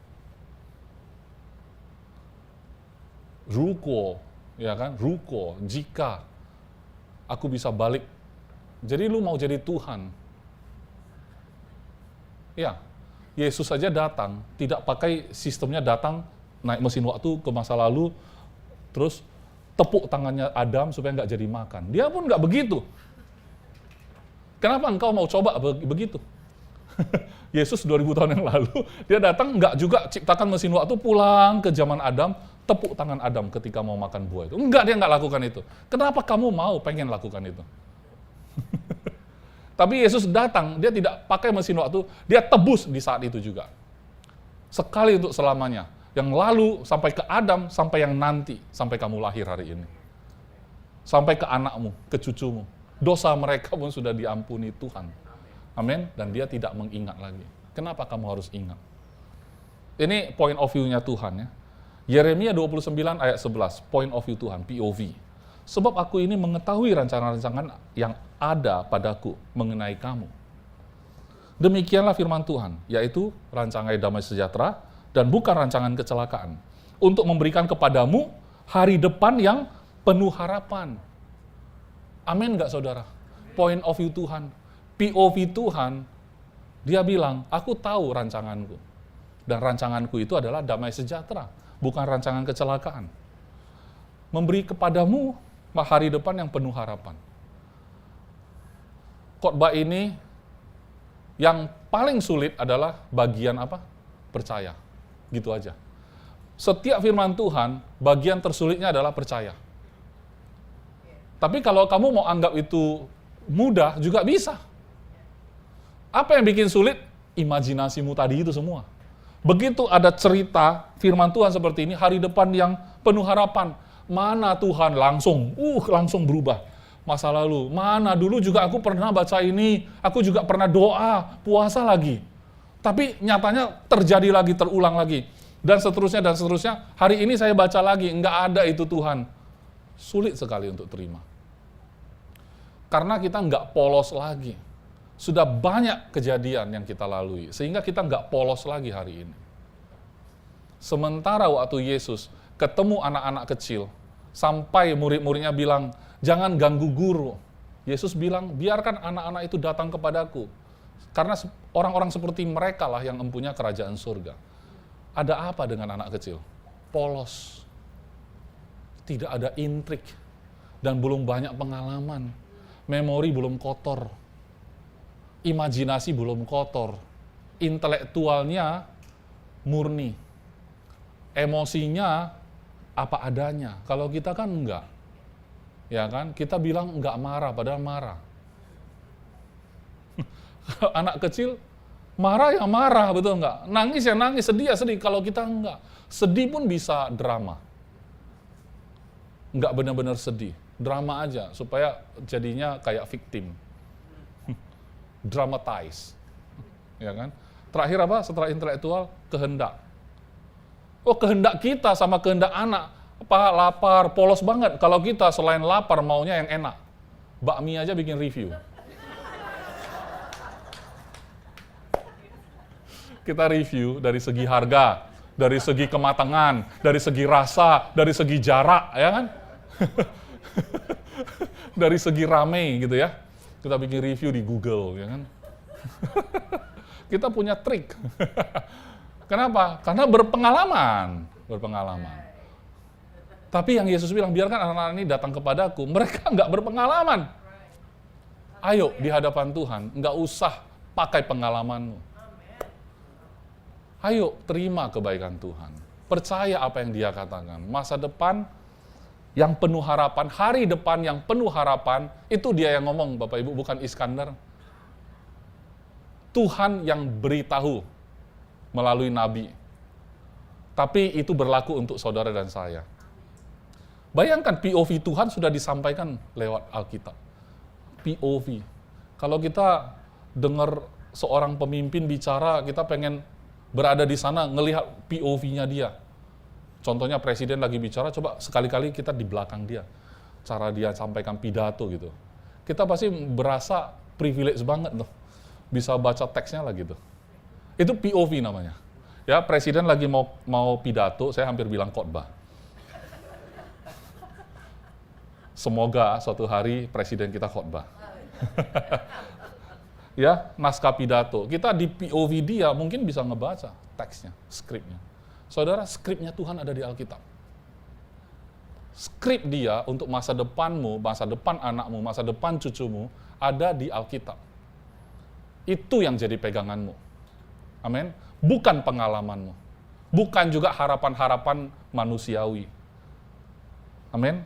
Ruko, ya kan? Ruko, jika aku bisa balik. Jadi lu mau jadi Tuhan. Ya, Yesus saja datang, tidak pakai sistemnya datang, naik mesin waktu ke masa lalu, terus tepuk tangannya Adam supaya nggak jadi makan. Dia pun nggak begitu. Kenapa engkau mau coba begitu? Yesus 2000 tahun yang lalu, dia datang nggak juga ciptakan mesin waktu, pulang ke zaman Adam, tepuk tangan Adam ketika mau makan buah itu. Enggak, dia nggak lakukan itu. Kenapa kamu pengen lakukan itu? Tapi Yesus datang, dia tidak pakai mesin waktu, dia tebus di saat itu juga. Sekali untuk selamanya. Yang lalu, sampai ke Adam, sampai yang nanti, sampai kamu lahir hari ini. Sampai ke anakmu, ke cucumu. Dosa mereka pun sudah diampuni Tuhan. Amin. Dan dia tidak mengingat lagi. Kenapa kamu harus ingat? Ini point of view-nya Tuhan ya. Yeremia 29 ayat 11, point of view Tuhan, POV. Sebab aku ini mengetahui rancangan-rancangan yang ada padaku mengenai kamu. Demikianlah firman Tuhan, yaitu rancangan damai sejahtera dan bukan rancangan kecelakaan. Untuk memberikan kepadamu hari depan yang penuh harapan. Amin nggak saudara? Point of view Tuhan, POV Tuhan, dia bilang, aku tahu rancanganku. Dan rancanganku itu adalah damai sejahtera, bukan rancangan kecelakaan. Memberi kepadamu hari depan yang penuh harapan. Khotbah ini yang paling sulit adalah bagian apa? Percaya. Gitu aja. Setiap firman Tuhan, bagian tersulitnya adalah percaya. Tapi kalau kamu mau anggap itu mudah, juga bisa. Apa yang bikin sulit? Imajinasimu tadi itu semua. Begitu ada cerita firman Tuhan seperti ini, hari depan yang penuh harapan. Mana Tuhan langsung berubah. Masa lalu, mana dulu juga aku pernah baca ini, aku juga pernah doa, puasa lagi. Tapi nyatanya terjadi lagi, terulang lagi. Dan seterusnya, hari ini saya baca lagi, nggak ada itu Tuhan. Sulit sekali untuk terima. Karena kita nggak polos lagi. Sudah banyak kejadian yang kita lalui, sehingga kita nggak polos lagi hari ini. Sementara waktu Yesus ketemu anak-anak kecil, sampai murid-muridnya bilang, jangan ganggu guru. Yesus bilang, biarkan anak-anak itu datang kepadaku. Karena orang-orang seperti mereka lah yang empunya kerajaan surga. Ada apa dengan anak kecil? Polos. Tidak ada intrik. Dan belum banyak pengalaman. Memori belum kotor. Imajinasi belum kotor. Intelektualnya murni. Emosinya apa adanya. Kalau kita kan enggak. Ya kan? Kita bilang enggak marah, padahal marah. Anak kecil marah ya marah, betul enggak? Nangis ya nangis, sedih ya sedih. Kalau kita enggak. Sedih pun bisa drama. Enggak benar-benar sedih. Drama aja, supaya jadinya kayak victim. Dramatize. Ya kan? Terakhir apa? Setelah intelektual, kehendak. Oh, kehendak kita sama kehendak anak. Apa lapar, polos banget. Kalau kita selain lapar maunya yang enak. Bakmi aja bikin review. Kita review dari segi harga, dari segi kematangan, dari segi rasa, dari segi jarak, ya kan? Dari segi rame gitu ya. Kita bikin review di Google, ya kan? Kita punya trik. Kenapa? Karena berpengalaman. Tapi yang Yesus bilang, biarkan anak-anak ini datang kepadaku. Mereka nggak berpengalaman. Ayo di hadapan Tuhan, nggak usah pakai pengalamanmu. Ayo terima kebaikan Tuhan. Percaya apa yang Dia katakan. Masa depan yang penuh harapan, hari depan yang penuh harapan, itu Dia yang ngomong, Bapak Ibu, bukan Iskandar. Tuhan yang beritahu melalui nabi. Tapi itu berlaku untuk saudara dan saya. Bayangkan POV Tuhan sudah disampaikan lewat Alkitab. POV. Kalau kita dengar seorang pemimpin bicara, kita pengen berada di sana, ngelihat POV-nya dia. Contohnya presiden lagi bicara, coba sekali-kali kita di belakang dia. Cara dia sampaikan pidato gitu. Kita pasti berasa privilege banget tuh. Bisa baca teksnya lah gitu. Itu POV namanya. Ya, presiden lagi mau pidato, saya hampir bilang khotbah. Semoga suatu hari presiden kita khotbah. Ya, naskah pidato. Kita di POV dia mungkin bisa ngebaca teksnya, skripnya. Saudara, skripnya Tuhan ada di Alkitab. Skrip dia untuk masa depanmu, masa depan anakmu, masa depan cucumu ada di Alkitab. Itu yang jadi peganganmu. Amin. Bukan pengalamanmu. Bukan juga harapan-harapan manusiawi. Amin.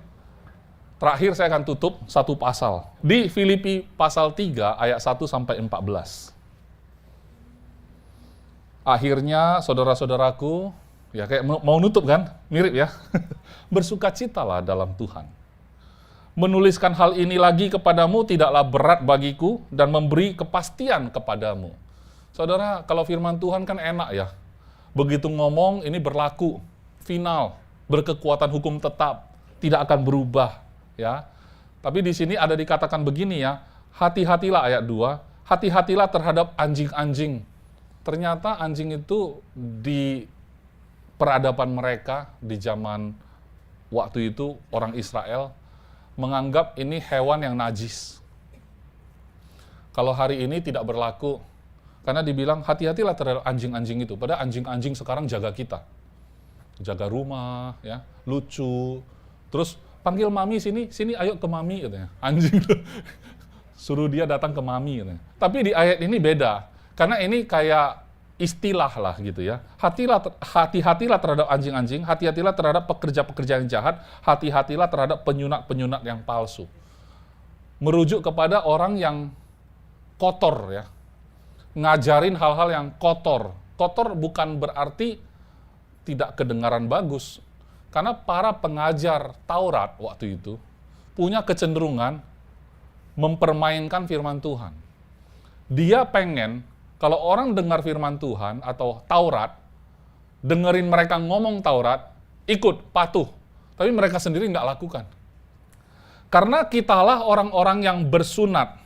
Terakhir saya akan tutup satu pasal. Di Filipi pasal 3 ayat 1 sampai 14. Akhirnya, saudara-saudaraku, Ya kayak mau nutup kan? Mirip ya. Bersukacitalah dalam Tuhan. Menuliskan hal ini lagi kepadamu tidaklah berat bagiku dan memberi kepastian kepadamu. Saudara, kalau firman Tuhan kan enak ya. Begitu ngomong ini berlaku, final, berkekuatan hukum tetap, tidak akan berubah, ya. Tapi di sini ada dikatakan begini ya, hati-hatilah ayat 2, hati-hatilah terhadap anjing-anjing. Ternyata anjing itu di peradaban mereka di zaman waktu itu orang Israel menganggap ini hewan yang najis. Kalau hari ini tidak berlaku, karena dibilang hati-hatilah terhadap anjing-anjing itu. Padahal anjing-anjing sekarang jaga kita, jaga rumah, ya, lucu. Terus panggil mami sini ayo ke mami katanya. Anjing suruh dia datang ke mami katanya. Tapi di ayat ini beda, karena ini kayak istilah lah gitu ya. Hati-hatilah terhadap anjing-anjing, hati-hatilah terhadap pekerja-pekerja yang jahat, hati-hatilah terhadap penyunat-penyunat yang palsu. Merujuk kepada orang yang kotor ya. Ngajarin hal-hal yang kotor. Kotor bukan berarti tidak kedengaran bagus. Karena para pengajar Taurat waktu itu punya kecenderungan mempermainkan firman Tuhan. Dia pengen kalau orang dengar firman Tuhan atau Taurat, dengerin mereka ngomong Taurat, ikut, patuh. Tapi mereka sendiri nggak lakukan. Karena kitalah orang-orang yang bersunat.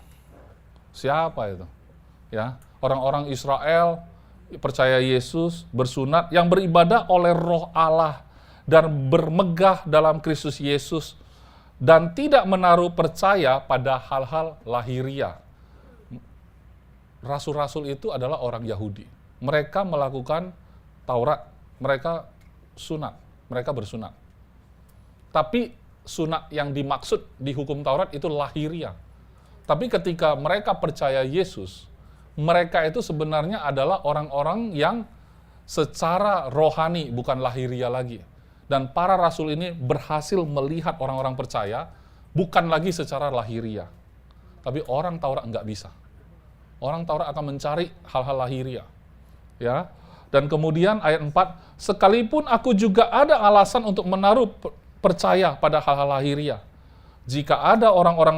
Siapa itu? Ya, orang-orang Israel percaya Yesus, bersunat, yang beribadah oleh Roh Allah dan bermegah dalam Kristus Yesus dan tidak menaruh percaya pada hal-hal lahiriah. Rasul-rasul itu adalah orang Yahudi. Mereka melakukan Taurat, mereka sunat, mereka bersunat. Tapi sunat yang dimaksud di hukum Taurat itu lahiriah. Tapi ketika mereka percaya Yesus, mereka itu sebenarnya adalah orang-orang yang secara rohani, bukan lahiriah lagi. Dan para rasul ini berhasil melihat orang-orang percaya, bukan lagi secara lahiriah. Tapi orang Taurat nggak bisa. Orang Taurat akan mencari hal-hal lahiriah. Ya. Dan kemudian ayat 4, sekalipun aku juga ada alasan untuk menaruh percaya pada hal-hal lahiriah. Jika ada orang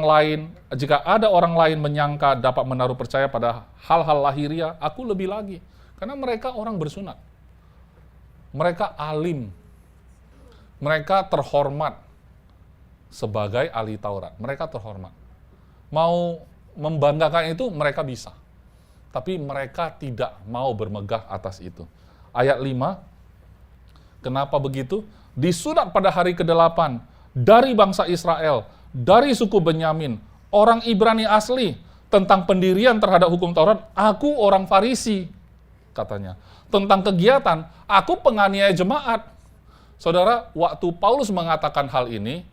lain menyangka dapat menaruh percaya pada hal-hal lahiriah, aku lebih lagi. Karena mereka orang bersunat. Mereka alim. Mereka terhormat sebagai ahli Taurat. Mereka terhormat. Mau membanggakan itu mereka bisa. Tapi mereka tidak mau bermegah atas itu. Ayat 5, kenapa begitu? Disunat pada hari ke-8 dari bangsa Israel, dari suku Benyamin, orang Ibrani asli, tentang pendirian terhadap hukum Taurat, aku orang Farisi, katanya. Tentang kegiatan, aku penganiaya jemaat. Saudara, waktu Paulus mengatakan hal ini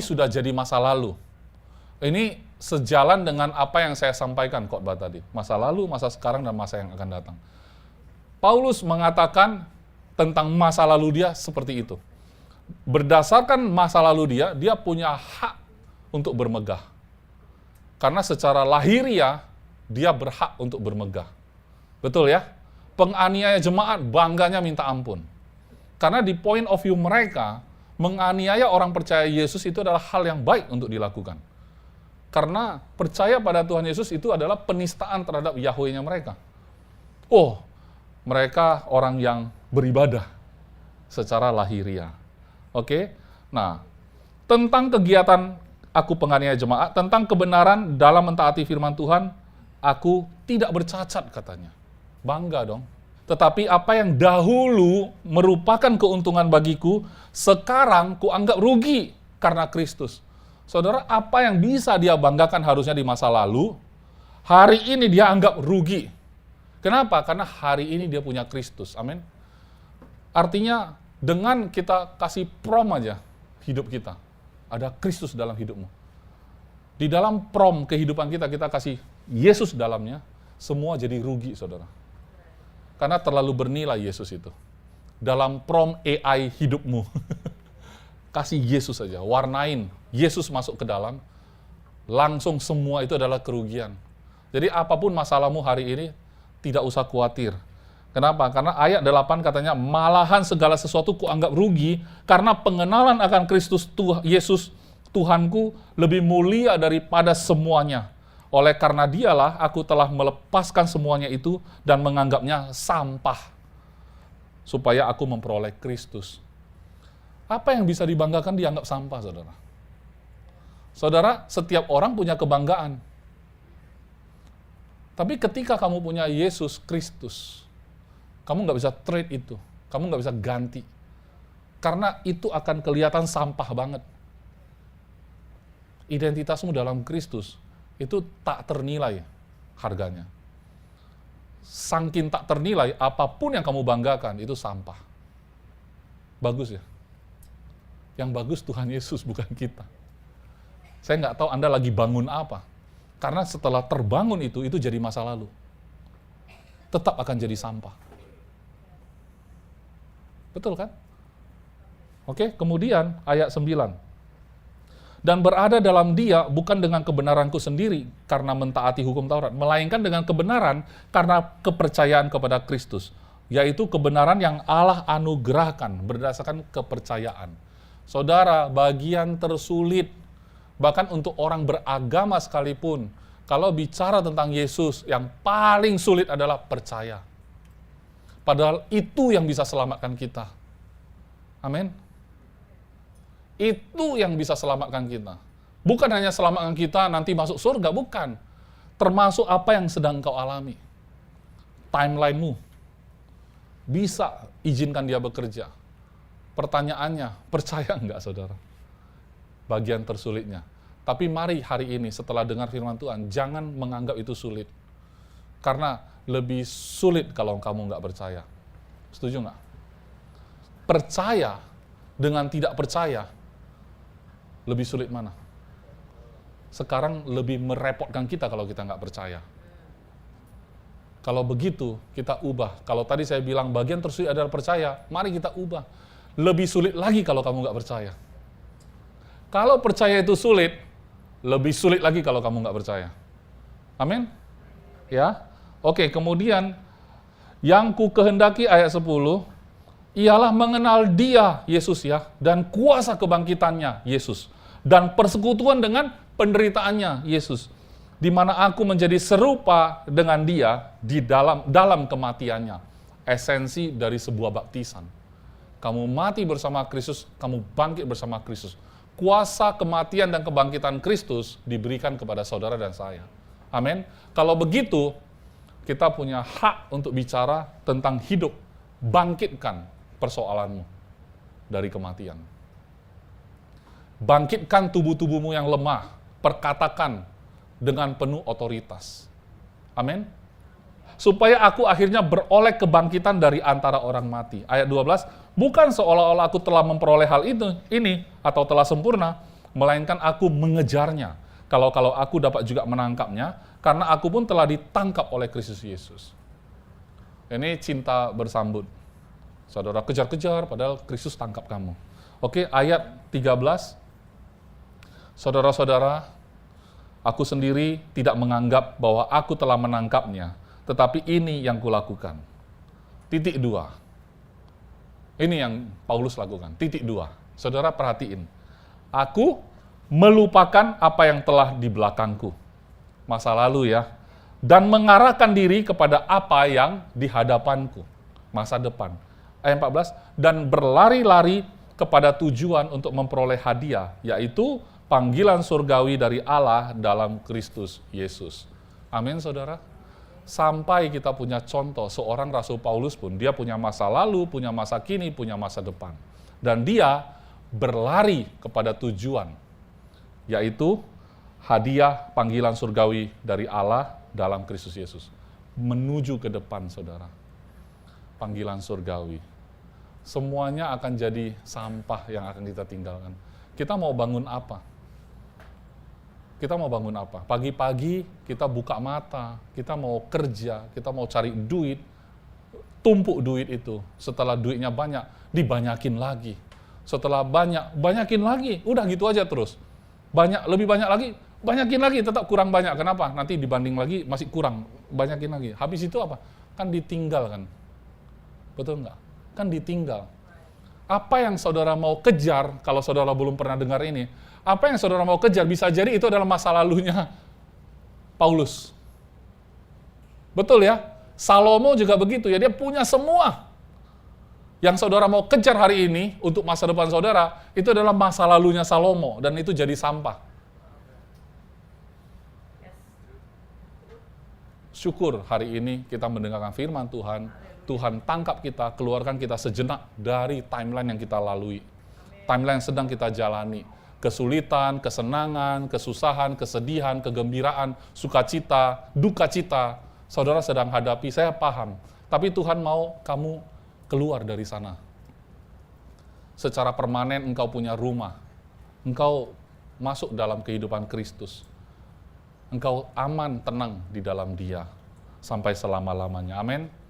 sudah jadi masa lalu. Ini sejalan dengan apa yang saya sampaikan khotbah tadi. Masa lalu, masa sekarang, dan masa yang akan datang. Paulus mengatakan tentang masa lalu dia seperti itu. Berdasarkan masa lalu dia punya hak untuk bermegah. Karena secara lahiriah, dia berhak untuk bermegah. Betul ya? Penganiaya jemaat bangganya minta ampun. Karena di point of view mereka, menganiaya orang percaya Yesus itu adalah hal yang baik untuk dilakukan. Karena percaya pada Tuhan Yesus itu adalah penistaan terhadap Yahweh-nya mereka. Oh, mereka orang yang beribadah secara lahiriah. Oke? Nah, tentang kegiatan aku penganiaya jemaat, tentang kebenaran dalam mentaati firman Tuhan, aku tidak bercacat katanya. Bangga dong. Tetapi apa yang dahulu merupakan keuntungan bagiku, sekarang kuanggap rugi karena Kristus. Saudara, apa yang bisa dia banggakan harusnya di masa lalu, hari ini dia anggap rugi. Kenapa? Karena hari ini dia punya Kristus. Amin. Artinya, dengan kita kasih prom aja hidup kita, ada Kristus dalam hidupmu. Di dalam prom kehidupan kita, kita kasih Yesus dalamnya, semua jadi rugi, saudara. Karena terlalu bernilai Yesus itu. Dalam prom AI hidupmu. Kasih Yesus saja, warnain Yesus masuk ke dalam, langsung semua itu adalah kerugian. Jadi apapun masalahmu hari ini, tidak usah khawatir. Kenapa? Karena ayat 8 katanya, malahan segala sesuatu kuanggap rugi, karena pengenalan akan Kristus Yesus Tuhanku lebih mulia daripada semuanya. Oleh karena dialah aku telah melepaskan semuanya itu dan menganggapnya sampah, supaya aku memperoleh Kristus. Apa yang bisa dibanggakan dianggap sampah, saudara? Saudara, setiap orang punya kebanggaan. Tapi ketika kamu punya Yesus Kristus, kamu nggak bisa trade itu. Kamu nggak bisa ganti. Karena itu akan kelihatan sampah banget. Identitasmu dalam Kristus itu tak ternilai harganya. Saking tak ternilai, apapun yang kamu banggakan itu sampah. Bagus ya? Yang bagus Tuhan Yesus, bukan kita. Saya nggak tahu Anda lagi bangun apa. Karena setelah terbangun itu jadi masa lalu. Tetap akan jadi sampah. Betul kan? Oke, kemudian ayat 9. Dan berada dalam Dia bukan dengan kebenaranku sendiri karena mentaati hukum Taurat, melainkan dengan kebenaran karena kepercayaan kepada Kristus, yaitu kebenaran yang Allah anugerahkan berdasarkan kepercayaan. Saudara, bagian tersulit, bahkan untuk orang beragama sekalipun, kalau bicara tentang Yesus, yang paling sulit adalah percaya. Padahal itu yang bisa selamatkan kita. Amin. Itu yang bisa selamatkan kita. Bukan hanya selamatkan kita nanti masuk surga, bukan. Termasuk apa yang sedang kau alami. Timeline-mu. Bisa izinkan dia bekerja. Pertanyaannya, percaya enggak, saudara? Bagian tersulitnya. Tapi mari hari ini setelah dengar firman Tuhan, jangan menganggap itu sulit. Karena lebih sulit kalau kamu enggak percaya. Setuju enggak? Percaya dengan tidak percaya, lebih sulit mana? Sekarang lebih merepotkan kita kalau kita nggak percaya. Kalau begitu, kita ubah. Kalau tadi saya bilang bagian tersulit adalah percaya, mari kita ubah. Lebih sulit lagi kalau kamu nggak percaya. Kalau percaya itu sulit, lebih sulit lagi kalau kamu nggak percaya. Amin? Ya? Oke, kemudian yang ku kehendaki ayat 10, ialah mengenal Dia, Yesus ya, dan kuasa kebangkitannya, Yesus. Dan persekutuan dengan penderitaannya, Yesus. Di mana aku menjadi serupa dengan Dia di dalam kematiannya. Esensi dari sebuah baptisan. Kamu mati bersama Kristus, kamu bangkit bersama Kristus. Kuasa kematian dan kebangkitan Kristus diberikan kepada saudara dan saya. Amin. Kalau begitu, kita punya hak untuk bicara tentang hidup. Bangkitkan persoalanmu dari kematian. Bangkitkan tubuh-tubuhmu yang lemah. Perkatakan dengan penuh otoritas. Amin. Supaya aku akhirnya beroleh kebangkitan dari antara orang mati. Ayat 12, bukan seolah-olah aku telah memperoleh hal ini atau telah sempurna, melainkan aku mengejarnya. Kalau aku dapat juga menangkapnya, karena aku pun telah ditangkap oleh Kristus Yesus. Ini cinta bersambut. Saudara kejar-kejar, padahal Kristus tangkap kamu. Oke, ayat 13. Saudara-saudara, aku sendiri tidak menganggap bahwa aku telah menangkapnya, tetapi ini yang kulakukan. Titik 2. Ini yang Paulus lakukan. Titik 2. Saudara perhatiin. Aku melupakan apa yang telah di belakangku. Masa lalu ya. Dan mengarahkan diri kepada apa yang di hadapanku. Masa depan. Ayat 14. Dan berlari-lari kepada tujuan untuk memperoleh hadiah, yaitu panggilan surgawi dari Allah dalam Kristus Yesus. Amin, saudara. Sampai kita punya contoh, seorang Rasul Paulus pun, dia punya masa lalu, punya masa kini, punya masa depan. Dan dia berlari kepada tujuan, yaitu hadiah panggilan surgawi dari Allah dalam Kristus Yesus. Menuju ke depan, saudara. Panggilan surgawi. Semuanya akan jadi sampah yang akan kita tinggalkan. Kita mau bangun apa? Kita mau bangun apa? Pagi-pagi kita buka mata, kita mau kerja, kita mau cari duit, tumpuk duit itu. Setelah duitnya banyak, dibanyakin lagi. Setelah banyakin lagi. Udah gitu aja terus. Lebih banyak lagi, banyakin lagi, tetap kurang banyak. Kenapa? Nanti dibanding lagi masih kurang, banyakin lagi. Habis itu apa? Kan ditinggalkan. Betul nggak? Kan ditinggal. Apa yang saudara mau kejar, kalau saudara belum pernah dengar ini, apa yang saudara mau kejar, bisa jadi itu adalah masa lalunya Paulus. Betul ya? Salomo juga begitu ya, dia punya semua. Yang saudara mau kejar hari ini untuk masa depan saudara, itu adalah masa lalunya Salomo, dan itu jadi sampah. Syukur hari ini kita mendengarkan firman Tuhan, Tuhan tangkap kita, keluarkan kita sejenak dari timeline yang kita lalui. Timeline yang sedang kita jalani. Kesulitan, kesenangan, kesusahan, kesedihan, kegembiraan, sukacita, duka cita, saudara sedang hadapi, saya paham. Tapi Tuhan mau kamu keluar dari sana. Secara permanen engkau punya rumah. Engkau masuk dalam kehidupan Kristus. Engkau aman, tenang di dalam Dia. Sampai selama-lamanya. Amin.